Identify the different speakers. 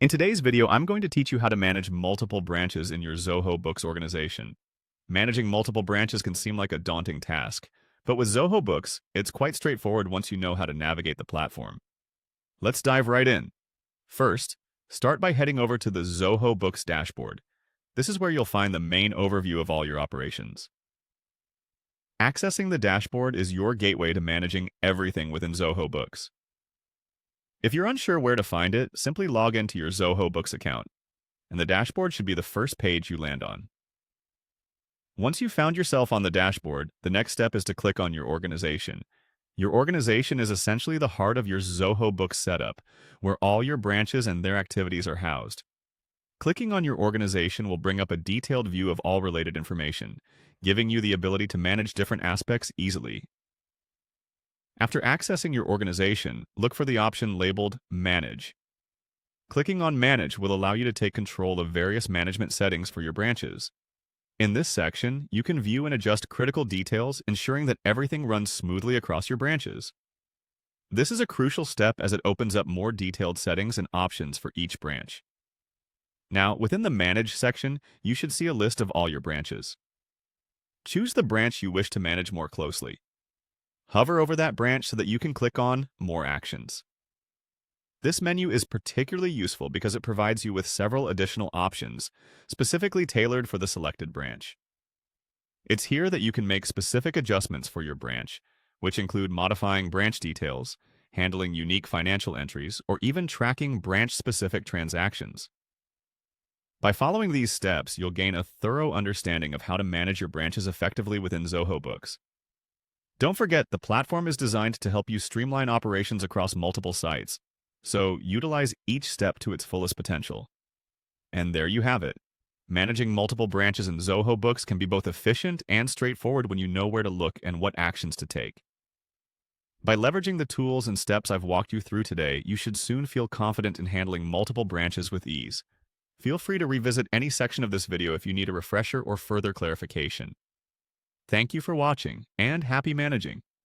Speaker 1: In today's video, I'm going to teach you how to manage multiple branches in your Zoho Books organization. Managing multiple branches can seem like a daunting task, but with Zoho Books, it's quite straightforward once you know how to navigate the platform. Let's dive right in. First, start by heading over to the Zoho Books dashboard. This is where you'll find the main overview of all your operations. Accessing the dashboard is your gateway to managing everything within Zoho Books. If you're unsure where to find it, simply log into your Zoho Books account, and the dashboard should be the first page you land on. Once you've found yourself on the dashboard, the next step is to click on your organization. Your organization is essentially the heart of your Zoho Books setup, where all your branches and their activities are housed. Clicking on your organization will bring up a detailed view of all related information, giving you the ability to manage different aspects easily. After accessing your organization, look for the option labeled Manage. Clicking on Manage will allow you to take control of various management settings for your branches. In this section, you can view and adjust critical details, ensuring that everything runs smoothly across your branches. This is a crucial step as it opens up more detailed settings and options for each branch. Now, within the Manage section, you should see a list of all your branches. Choose the branch you wish to manage more closely. Hover over that branch so that you can click on More Actions. This menu is particularly useful because it provides you with several additional options, specifically tailored for the selected branch. It's here that you can make specific adjustments for your branch, which include modifying branch details, handling unique financial entries, or even tracking branch-specific transactions. By following these steps, you'll gain a thorough understanding of how to manage your branches effectively within Zoho Books. Don't forget, the platform is designed to help you streamline operations across multiple sites, so utilize each step to its fullest potential. And there you have it. Managing multiple branches in Zoho Books can be both efficient and straightforward when you know where to look and what actions to take. By leveraging the tools and steps I've walked you through today, you should soon feel confident in handling multiple branches with ease. Feel free to revisit any section of this video if you need a refresher or further clarification. Thank you for watching, and happy managing!